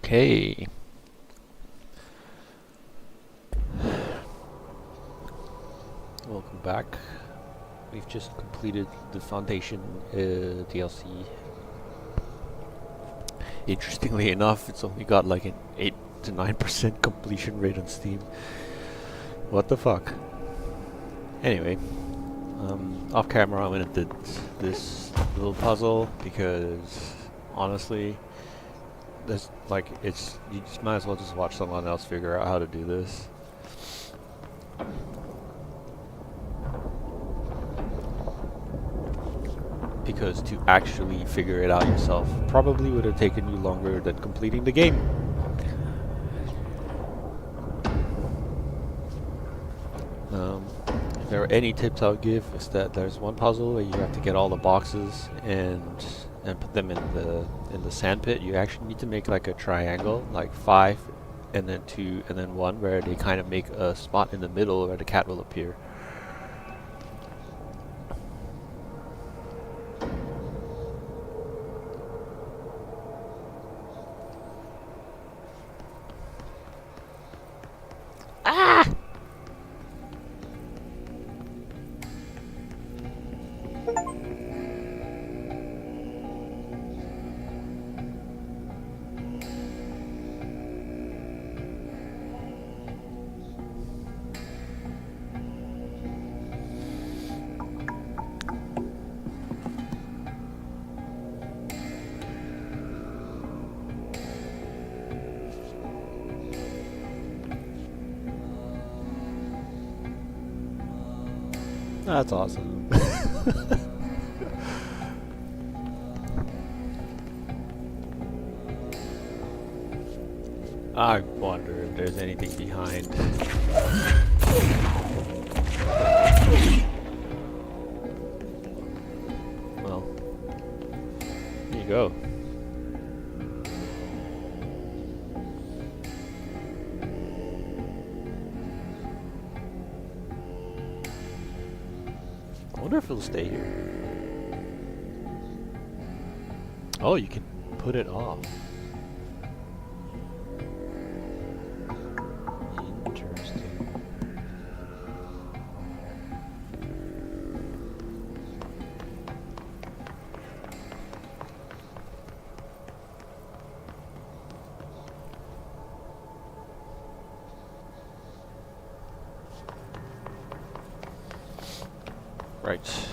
Okay. Welcome back. We've just completed the Foundation DLC. Interestingly enough, it's only got like an 8 to 9% completion rate on Steam. What the fuck? Anyway, off camera I went and did this little puzzle because honestly, there's like you just might as well just watch someone else figure out how to do this. Because to actually figure it out yourself probably would have taken you longer than completing the game. If there are any tips I would give, is that there's one puzzle where you have to get all the boxes and put them in the sand pit. You actually need to make like a triangle, like 5 and then 2 and then 1, where they kind of make a spot in the middle where the cat will appear. That's awesome. I wonder if there's anything behind. Well, here you go. I wonder if it'll stay here. Oh, you can put it off. Interesting. Right.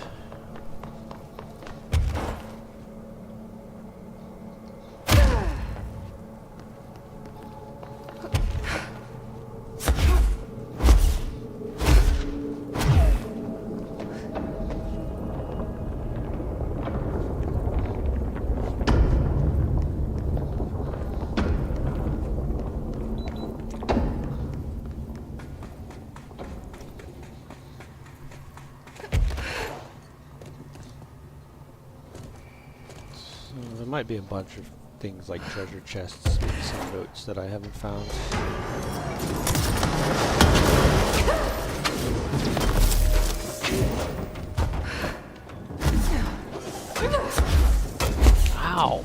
There might be a bunch of things like treasure chests, maybe some notes that I haven't found. Ow!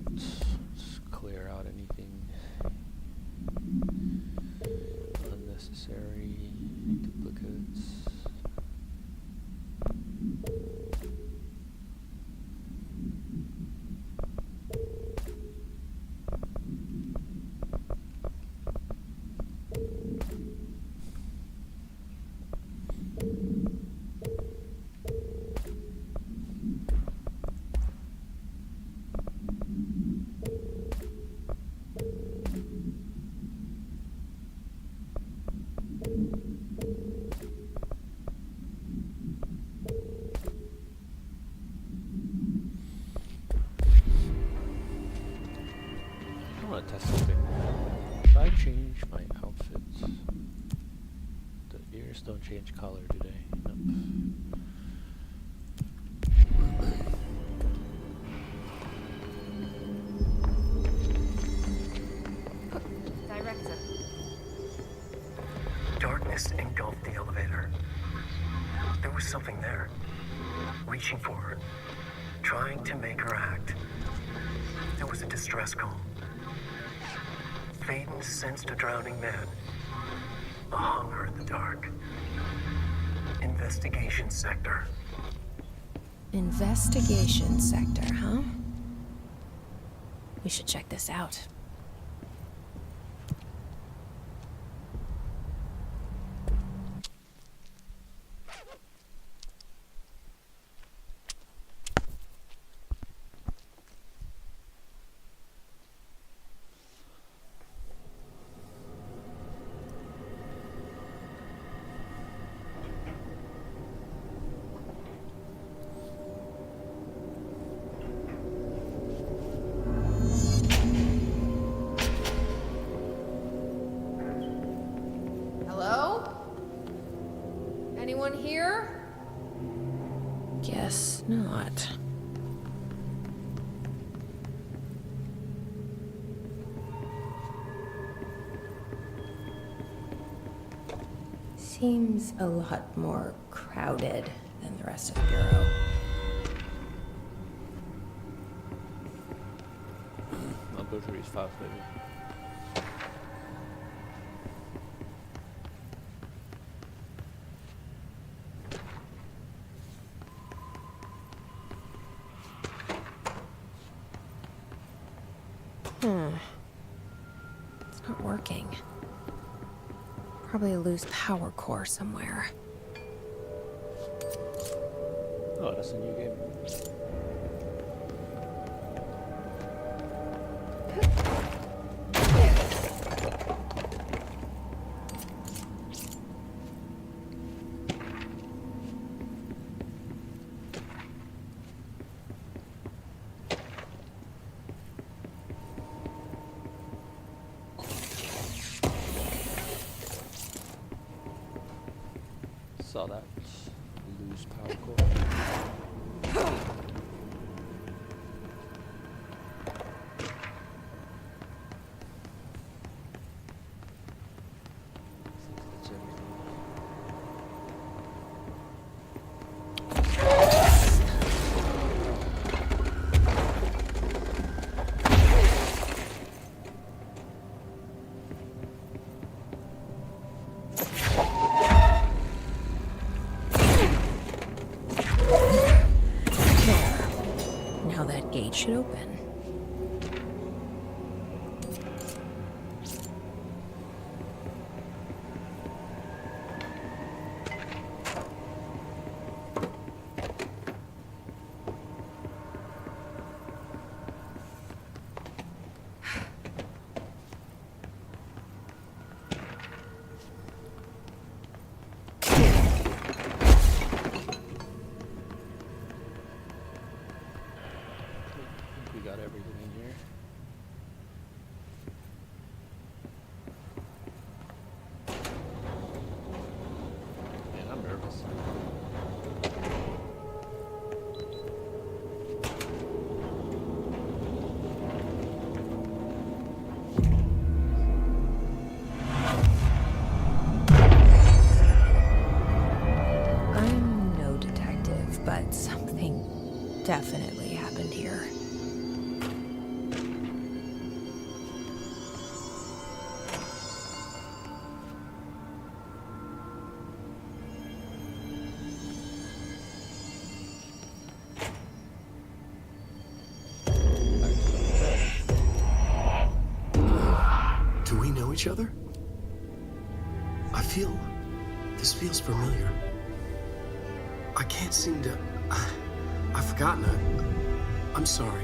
Let's clear out anything unnecessary, duplicates. I want to test something. Should I change my outfits? The ears don't change color, do they? Nope. Director. Darkness engulfed the elevator. There was something there, reaching for her, trying to make her act. There was a distress call. Faden sensed a drowning man, a hunger in the dark. Investigation sector. Investigation sector, huh? We should check this out. Hello? Anyone here? Guess not. Seems a lot more crowded than the rest of the bureau. I'll go through these files later. It's not working. Probably a loose power core somewhere. Oh, that's a new game. Saw that. Lose power core. That's everything. Now that gate should open. each other? This feels familiar. I can't seem to... I've forgotten it. I'm sorry.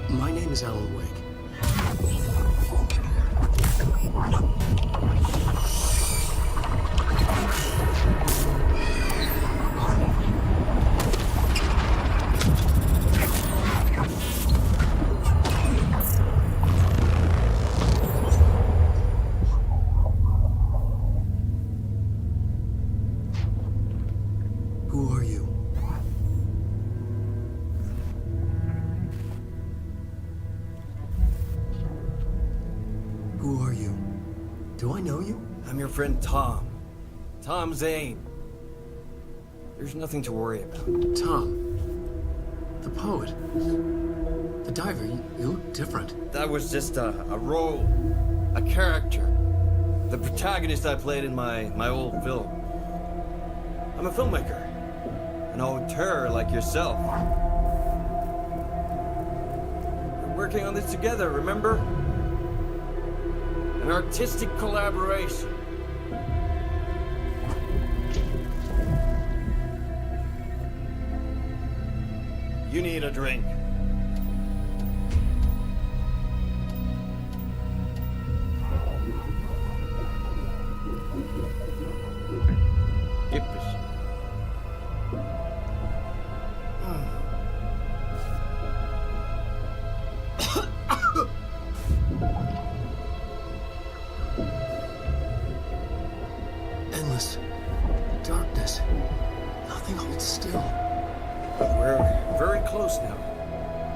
My name is Alan Wake. Who are you? Who are you? Do I know you? I'm your friend Tom. Tom Zane. There's nothing to worry about. Tom. The poet. The diver. You look different. That was just a role. A character. The protagonist I played in my old film. I'm a filmmaker. An auteur like yourself. We're working on this together, remember? An artistic collaboration. You need a drink. Gib es. Endless darkness. Nothing holds still. But we're very close now.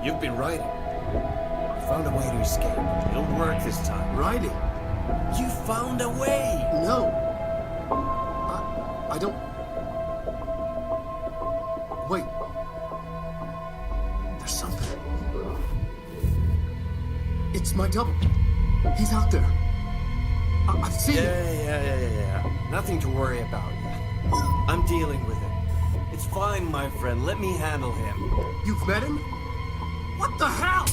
You've been writing. You found a way to escape. It'll work this time. Writing? You found a way! No. I don't... Wait. There's something. It's my double. He's out there. I've seen him. Yeah. Nothing to worry about. I'm dealing with it. It's fine, my friend. Let me handle him. You've met him? What the hell?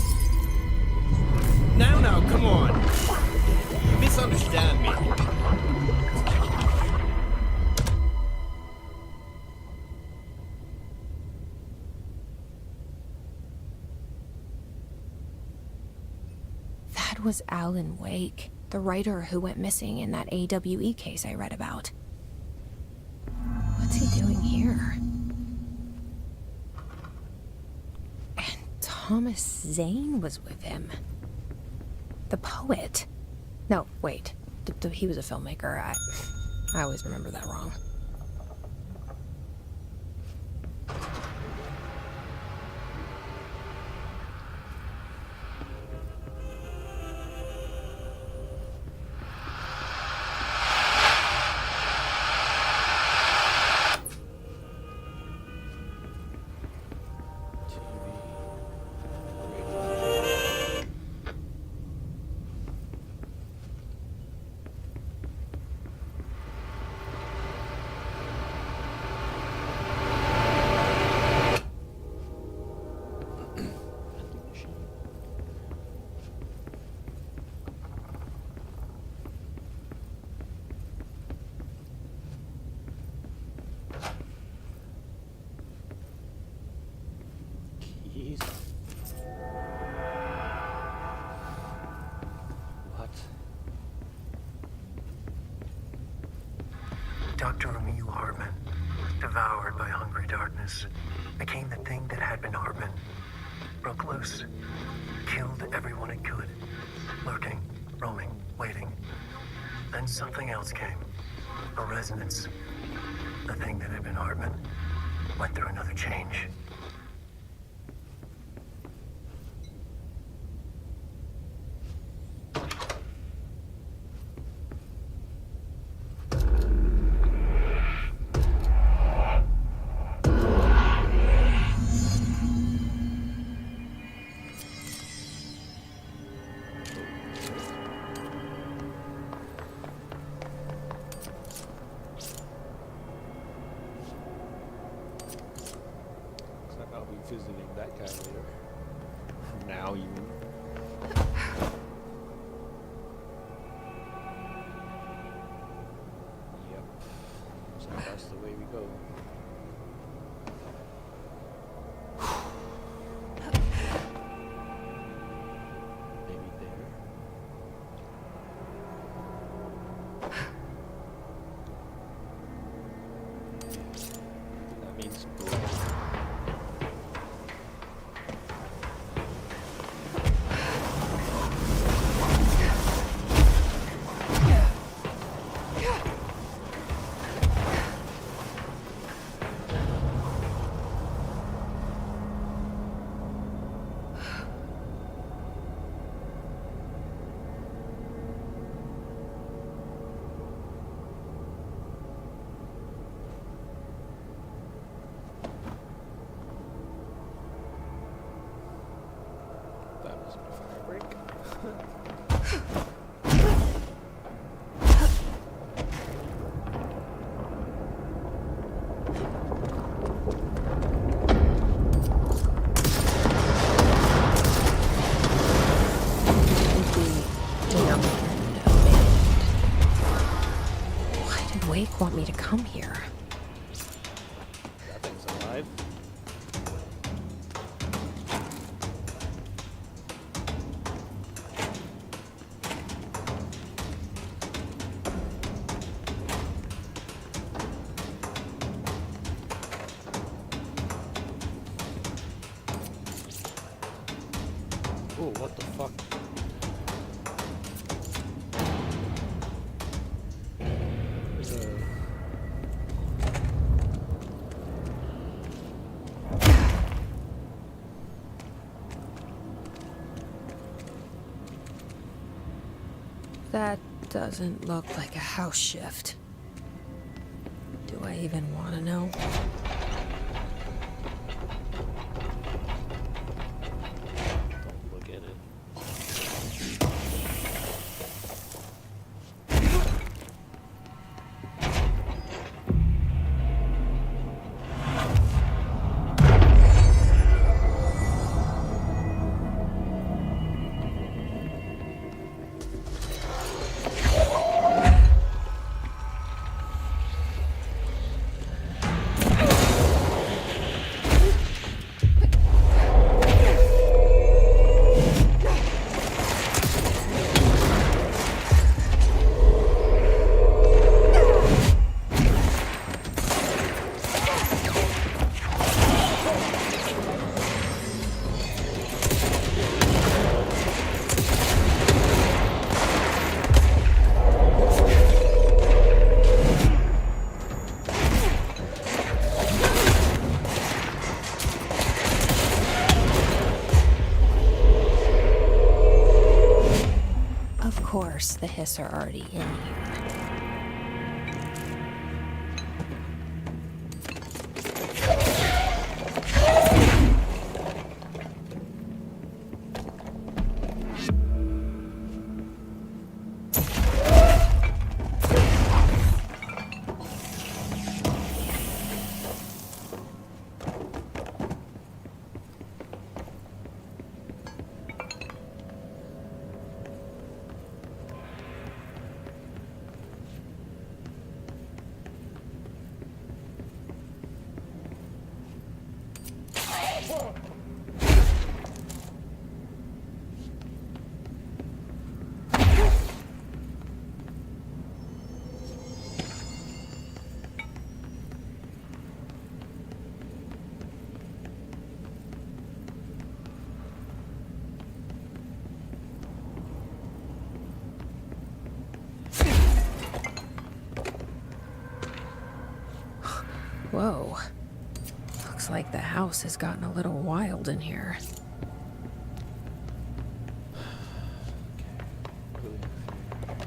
Now, come on. You misunderstand me. That was Alan Wake, the writer who went missing in that AWE case I read about. What's he doing here? And Thomas Zane was with him. The poet. No, wait. He was a filmmaker. I always remember that wrong. Keys. What? Dr. Emil Hartman, devoured by hungry darkness, became the thing that had been Hartman. Broke loose, killed everyone it could, lurking, roaming, waiting. Then something else came, a resonance. The thing that had been Hartman went through another change. Why did Wake want me to come here? That thing's alive. Oh, what the fuck? That doesn't look like a house shift. Do I even want to know? Don't look at it. Of course, the hiss are already in here. Whoa. Looks like the house has gotten a little wild in here.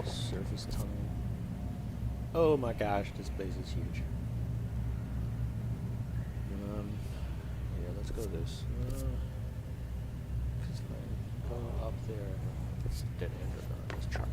Surface tunnel. Oh my gosh, this place is huge. Yeah, let's go this. Cause if I go up there, it's dead end or not. Let's try.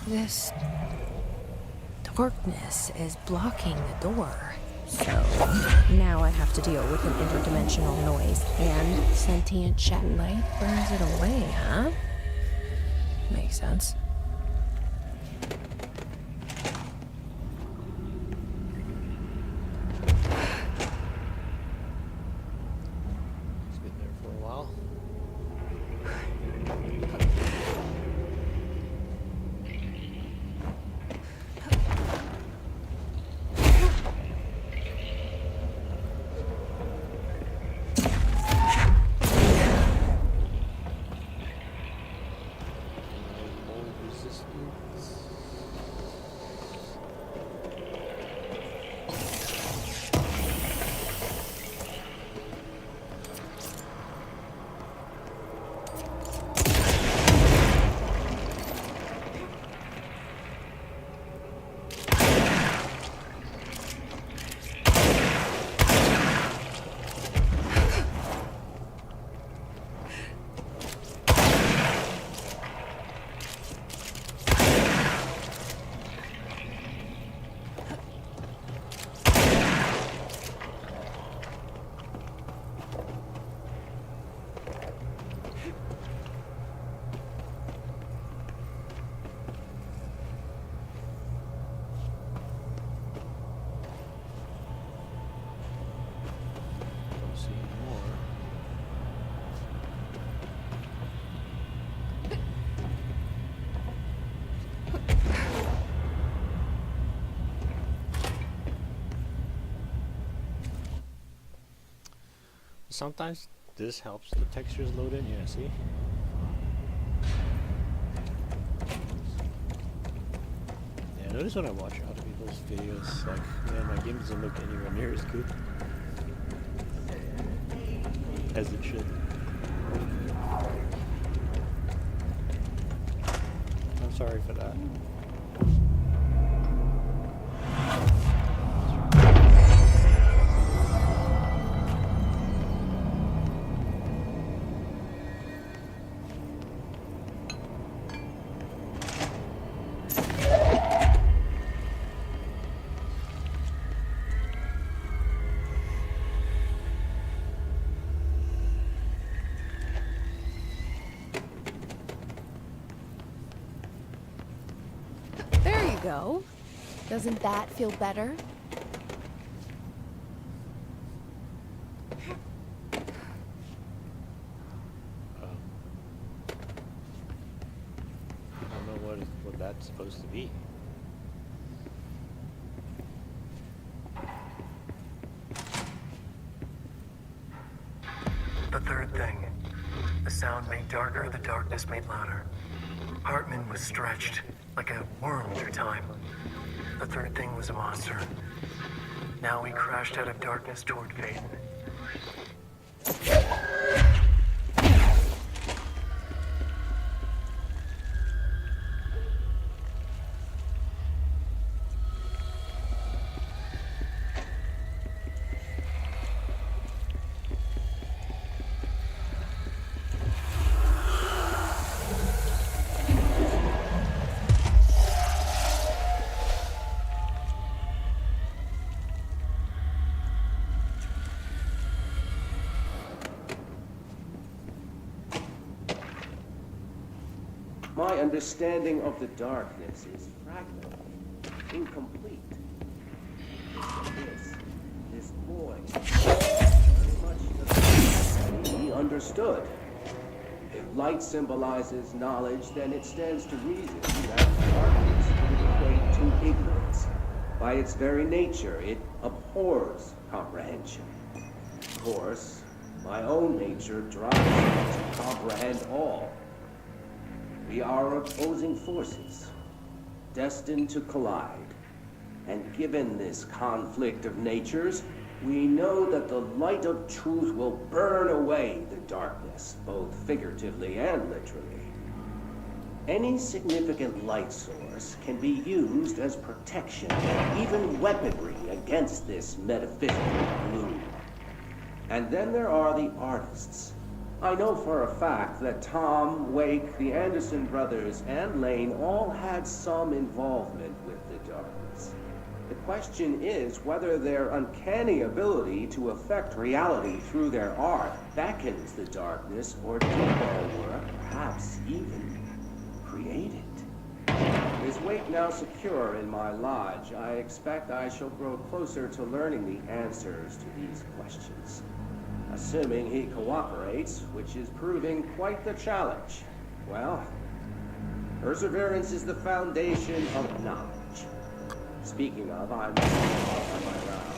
This darkness is blocking the door. So now I have to deal with an interdimensional noise and sentient chat. Light burns it away, huh? Makes sense. It's been there for a while. sometimes this helps the textures load in. Yeah, see? Yeah, notice when I watch other people's videos, like, man, my game doesn't look anywhere near as good as it should. I'm sorry for that. There you go. Doesn't that feel better? I don't know what that's supposed to be. The third thing. The sound made darker, the darkness made louder. Hartman was stretched, like a worm through time. The third thing was a monster. Now he crashed out of darkness toward fate. My understanding of the darkness is fragmented, incomplete. This boy, very much the he understood. If light symbolizes knowledge, then it stands to reason that darkness would equate to ignorance. By its very nature, it abhors comprehension. Of course, my own nature drives me to comprehend all. We are opposing forces, destined to collide. And given this conflict of natures, we know that the light of truth will burn away the darkness, both figuratively and literally. Any significant light source can be used as protection, even weaponry against this metaphysical gloom. And then there are the artists. I know for a fact that Tom, Wake, the Anderson brothers, and Lane all had some involvement with the darkness. The question is whether their uncanny ability to affect reality through their art beckons the darkness, or did their work perhaps even create it? Is Wake now secure in my lodge? I expect I shall grow closer to learning the answers to these questions. Assuming he cooperates, which is proving quite the challenge. Well, perseverance is the foundation of knowledge. Speaking of, I'm on my rounds.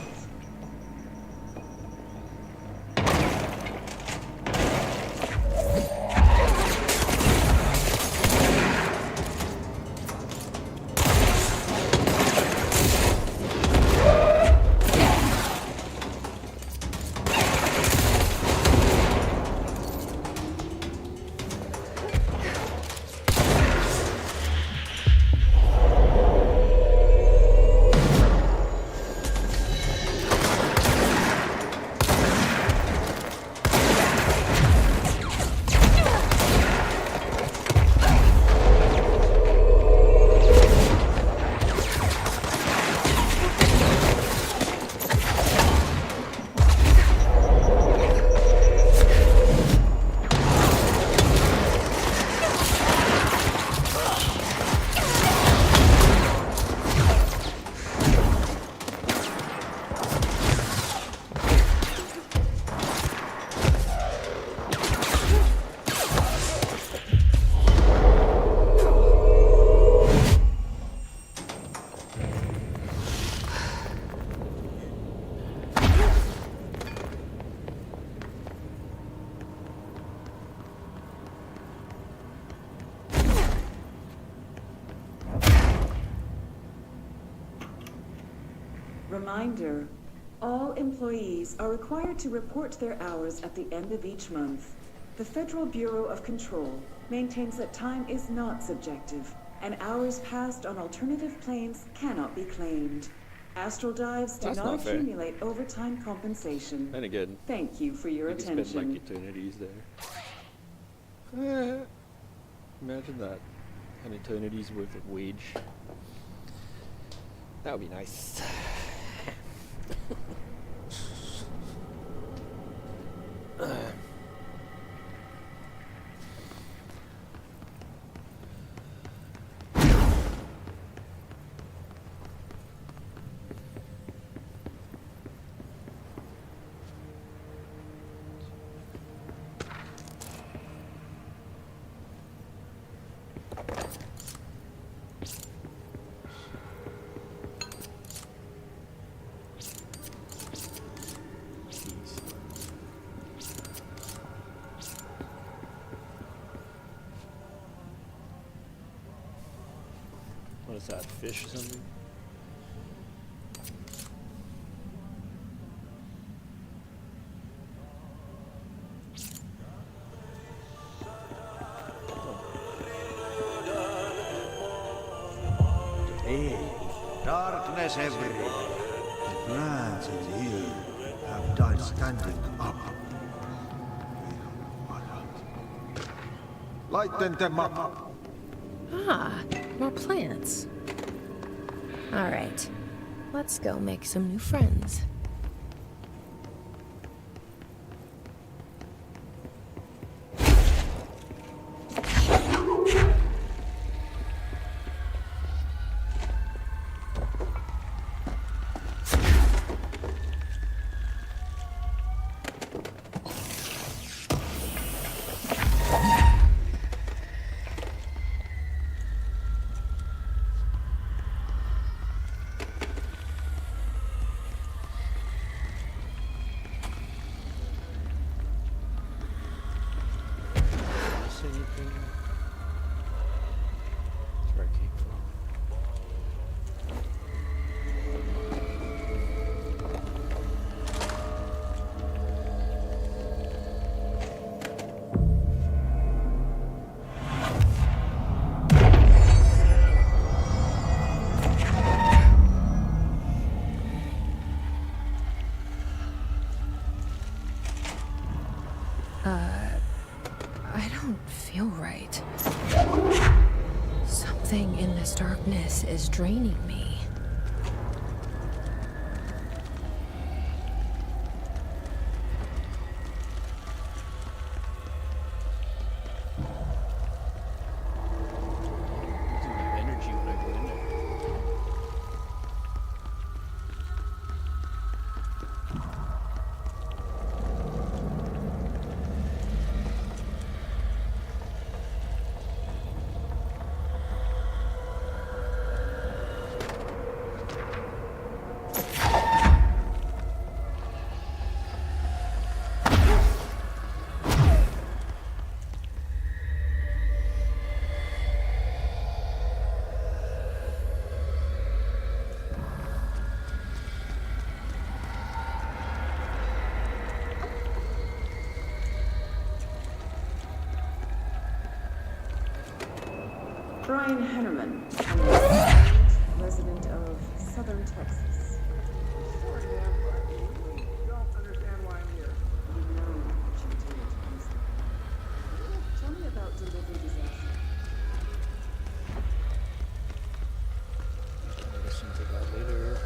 reminder, all employees are required to report their hours at the end of each month. The Federal Bureau of Control maintains that time is not subjective, and hours passed on alternative planes cannot be claimed. Astral dives do That's not not fair. accumulate overtime compensation. Then again, Thank you for your you can attention. spend like eternities there. Imagine that. An eternity's worth of wage. That would be nice. What is that, fish or something? Hey, darkness everywhere. The plants in here have died standing up. Lighten them up. Ah, more plants. All right, let's go make some new friends. Anything? That's where I came from. I don't feel right. Something in this darkness is draining me. Losing my energy when I go in there. Brian Hennerman, resident of Southern Texas. Sorry, ma'am, but you really don't understand why I'm here. You know what you did, Mr. Tell me about delivery disaster. I'll listen to that later.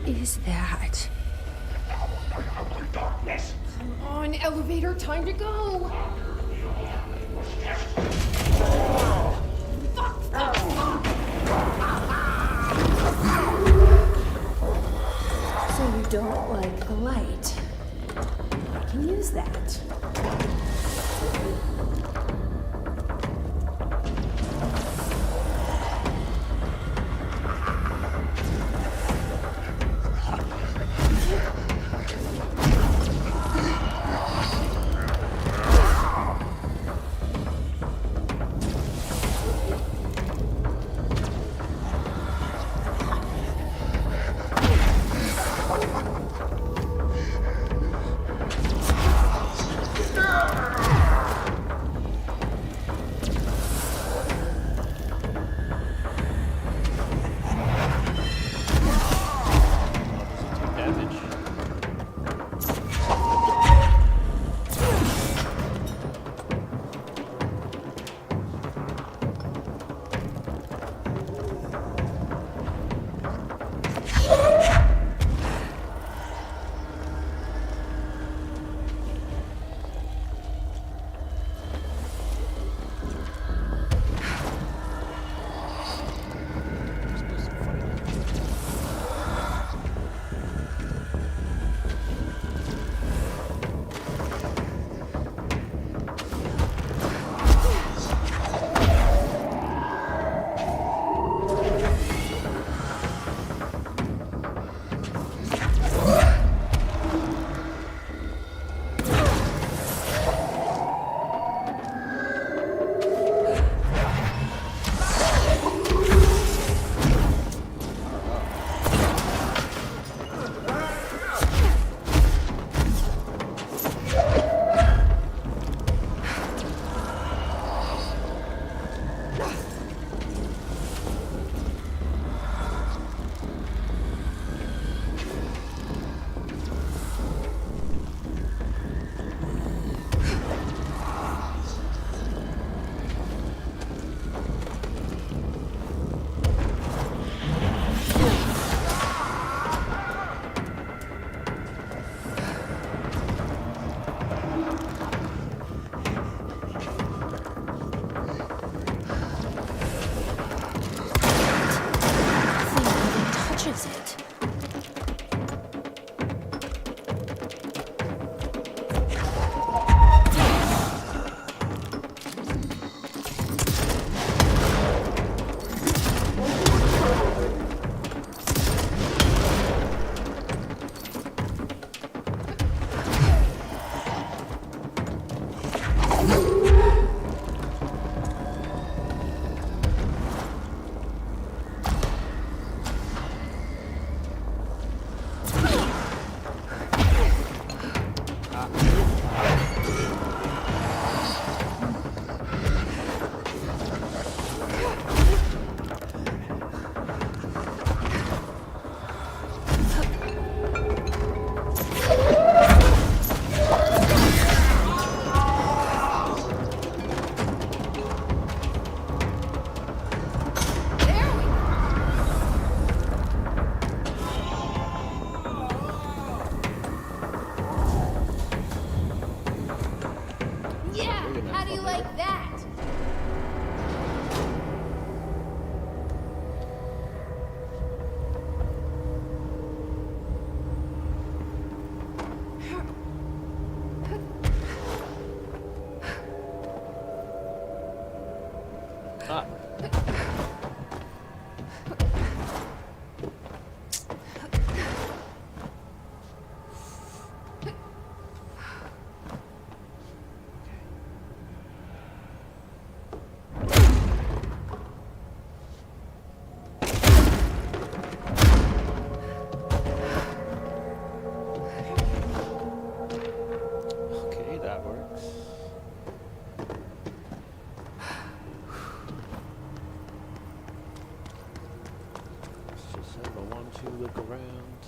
is that? Come on, elevator, time to go! So you don't like the light. I can use that. look around.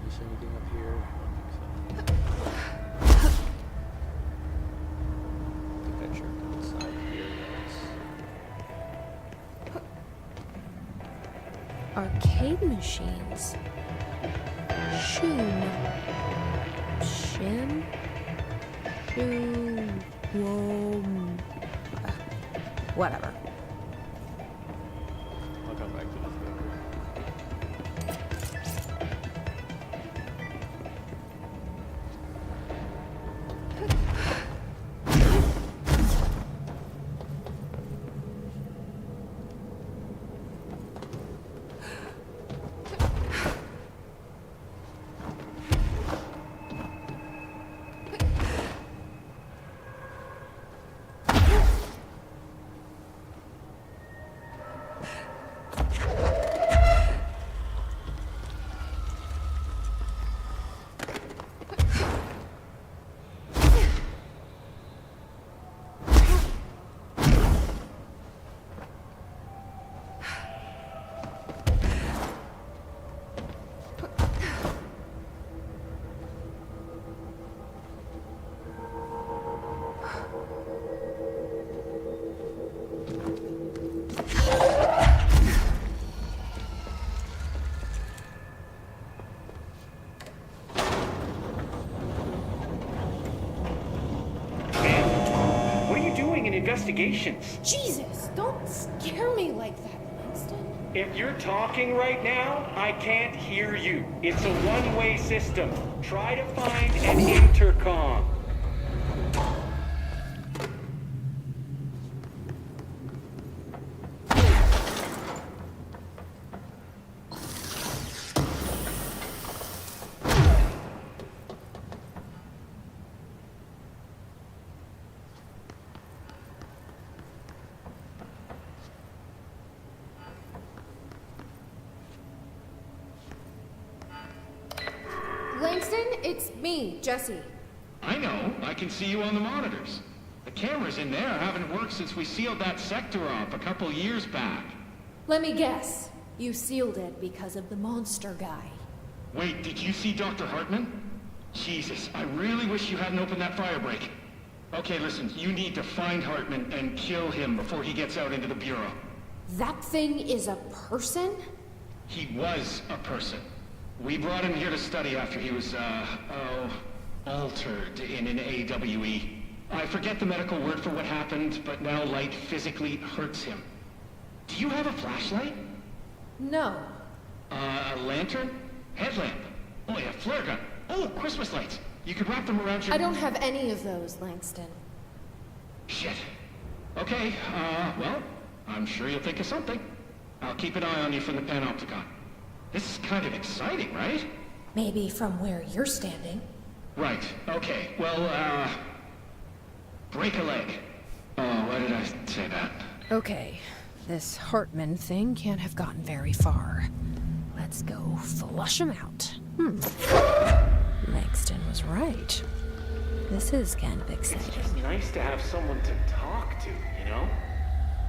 Is there anything up here? I don't think so. I think I checked outside here. Yes. arcade machines. Shim. Whoa. Whatever. I'll come back to this later. Investigations. Jesus, don't scare me like that, Langston. If you're talking right now, I can't hear you. It's a one-way system. Try to find an intercom. Langston, it's me, Jesse. I know. I can see you on the monitors. The cameras in there haven't worked since we sealed that sector off a couple years back. Let me guess. You sealed it because of the monster guy. Wait, did you see Dr. Hartman? Jesus, I really wish you hadn't opened that fire break. Okay, listen, you need to find Hartman and kill him before he gets out into the Bureau. That thing is a person? He was a person. We brought him here to study after he was, altered in an AWE. I forget the medical word for what happened, but now light physically hurts him. Do you have a flashlight? No. A lantern? Headlamp? Oh yeah, flare gun. Oh, Christmas lights. You could wrap them around your... I don't have any of those, Langston. Shit. Okay, well, I'm sure you'll think of something. I'll keep an eye on you from the panopticon. This is kind of exciting, right? Maybe from where you're standing. Right, okay. Well, break a leg. Oh, why did I say that? Okay, this Hartman thing can't have gotten very far. Let's go flush him out. Langston was right. This is kind of exciting. It's just nice to have someone to talk to, you know?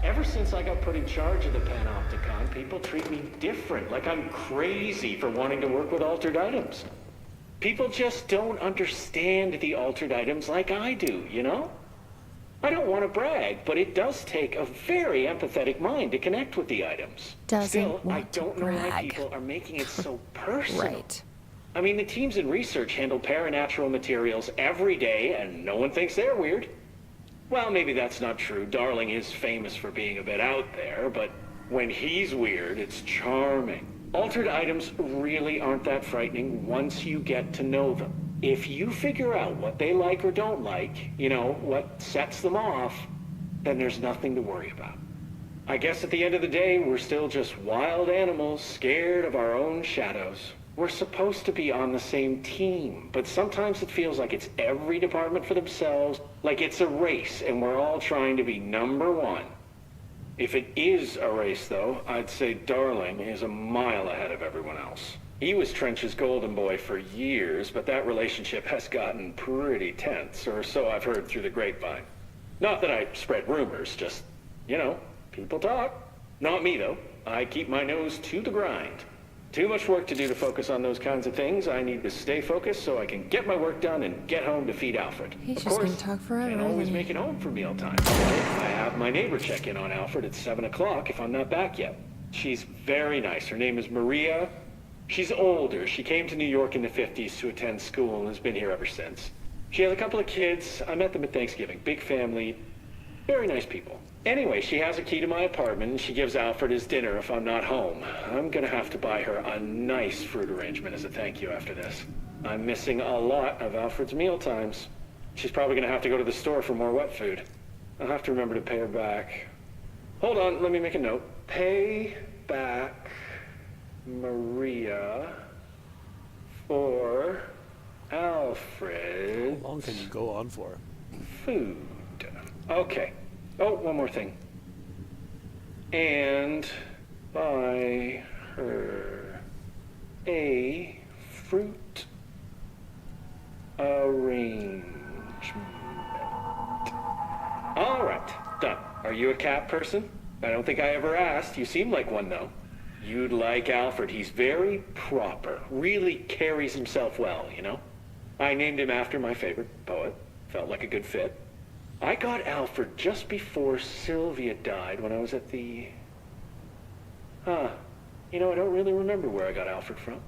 Ever since I got put in charge of the Panopticon, people treat me different, like I'm crazy for wanting to work with altered items. People just don't understand the altered items like I do, you know? I don't want to brag, but it does take a very empathetic mind to connect with the items. Still, I don't know why people are making it so personal. Right. I mean, the teams in research handle paranatural materials every day, and no one thinks they're weird. Well, maybe that's not true. Darling is famous for being a bit out there, but when he's weird, it's charming. Altered items really aren't that frightening once you get to know them. If you figure out what they like or don't like, you know, what sets them off, then there's nothing to worry about. I guess at the end of the day, we're still just wild animals scared of our own shadows. We're supposed to be on the same team, but sometimes it feels like it's every department for themselves, like it's a race and we're all trying to be number one. If it is a race, though, I'd say Darling is a mile ahead of everyone else. He was Trench's golden boy for years, but that relationship has gotten pretty tense, or so I've heard through the grapevine. Not that I spread rumors, just, you know, people talk. Not me, though. I keep my nose to the grind. Too much work to do to focus on those kinds of things. I need to stay focused so I can get my work done and get home to feed Alfred. He's of just course, gonna talk forever, can't always isn't he? make it home for mealtime. I have my neighbor check in on Alfred at 7 o'clock if I'm not back yet. She's very nice. Her name is Maria. She's older. She came to New York in the 50s to attend school and has been here ever since. She has a couple of kids. I met them at Thanksgiving. Big family. Very nice people. Anyway, she has a key to my apartment and she gives Alfred his dinner if I'm not home. I'm gonna have to buy her a nice fruit arrangement as a thank you after this. I'm missing a lot of Alfred's meal times. She's probably gonna have to go to the store for more wet food. I'll have to remember to pay her back. Hold on, let me make a note. Pay back Maria for Alfred. How long can you go on for? Food. Okay. Oh, one more thing. And buy her a fruit arrangement. All right, done. Are you a cat person? I don't think I ever asked. You seem like one, though. You'd like Alfred. He's very proper. Really carries himself well, you know? I named him after my favorite poet. Felt like a good fit. I got Alfred just before Sylvia died when I was at the... You know, I don't really remember where I got Alfred from.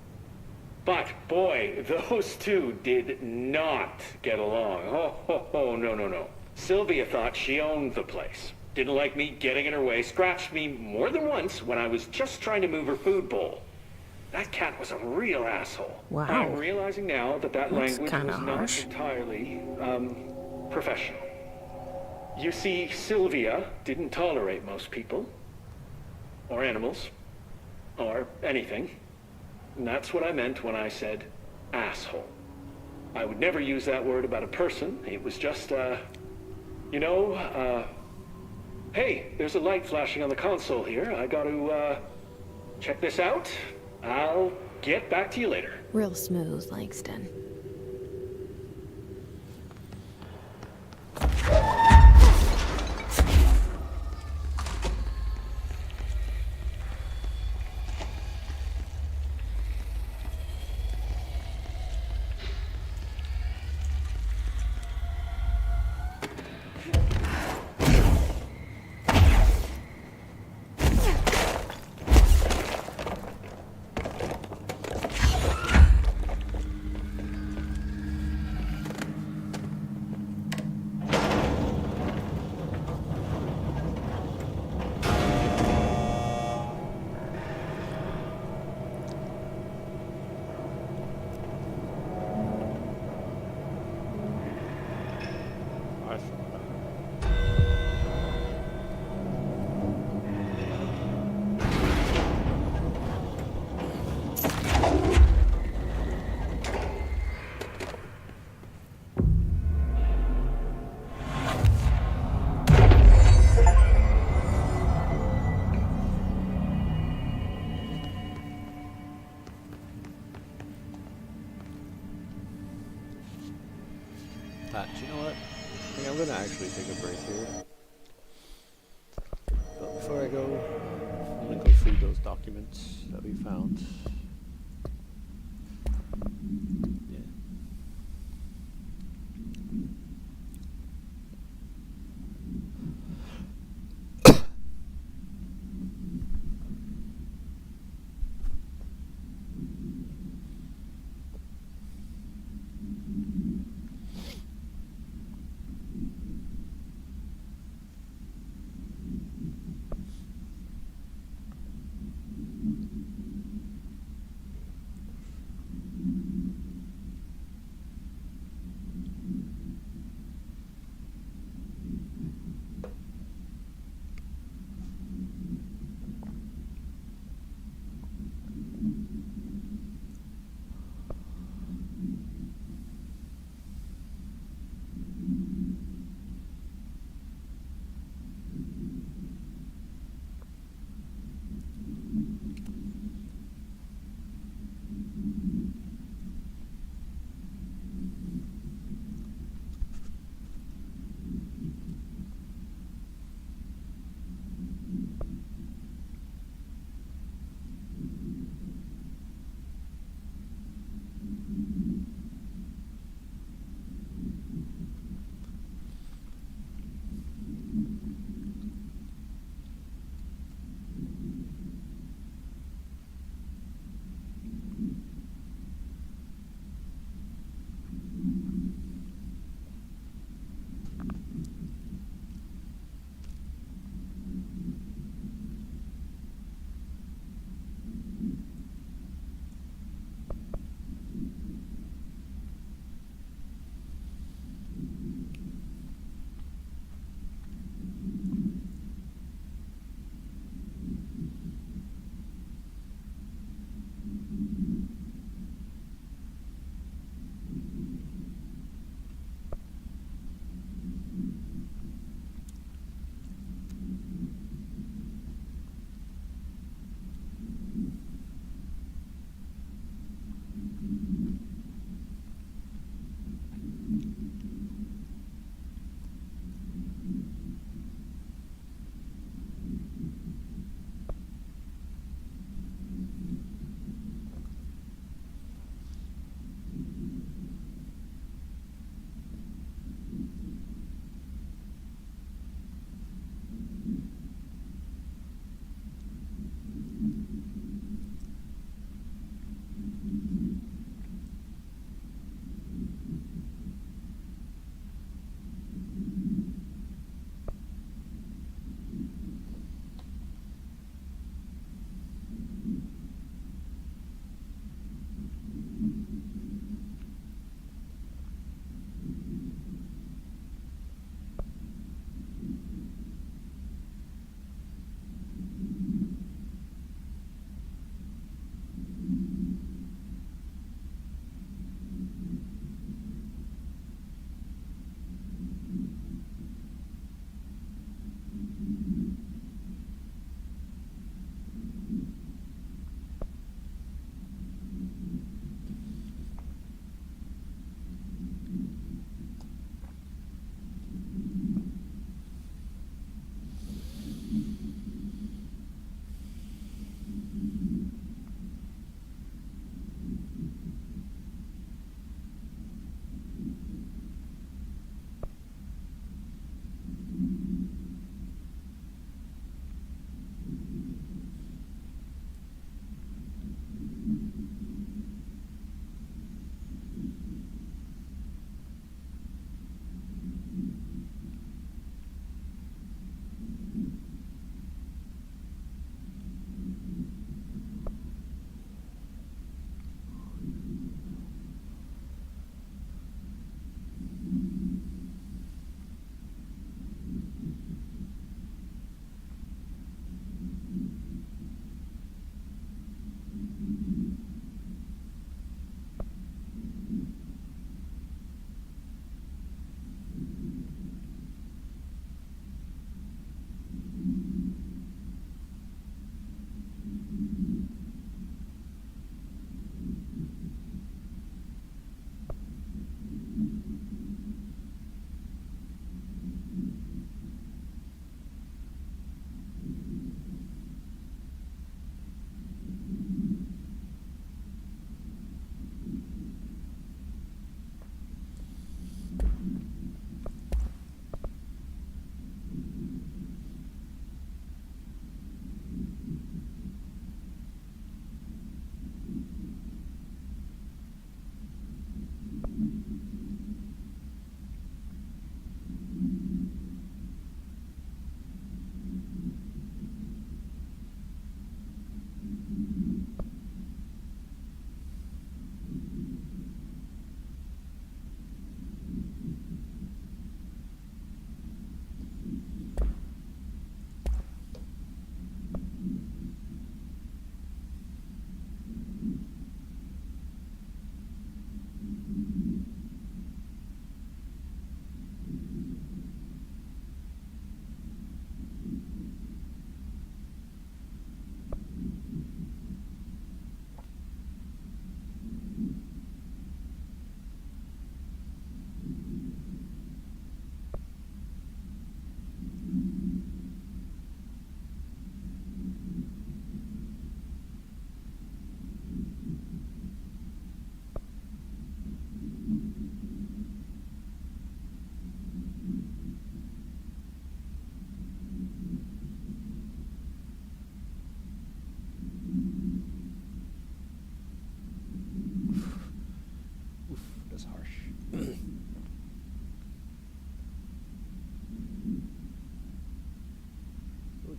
But, boy, those two did not get along. Oh, no. Sylvia thought she owned the place. Didn't like me getting in her way, scratched me more than once when I was just trying to move her food bowl. That cat was a real asshole. Wow. I'm realizing now that That's language kinda was not harsh. entirely, professional. You see, Sylvia didn't tolerate most people, or animals, or anything. And that's what I meant when I said asshole. I would never use that word about a person. It was just, hey, there's a light flashing on the console here. I got to, check this out. I'll get back to you later. Real smooth, Langston. You know what? I think I'm gonna actually take a break here. But before I go, I'm gonna go through those documents that we found. Yeah.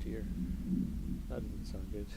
here. That didn't sound good.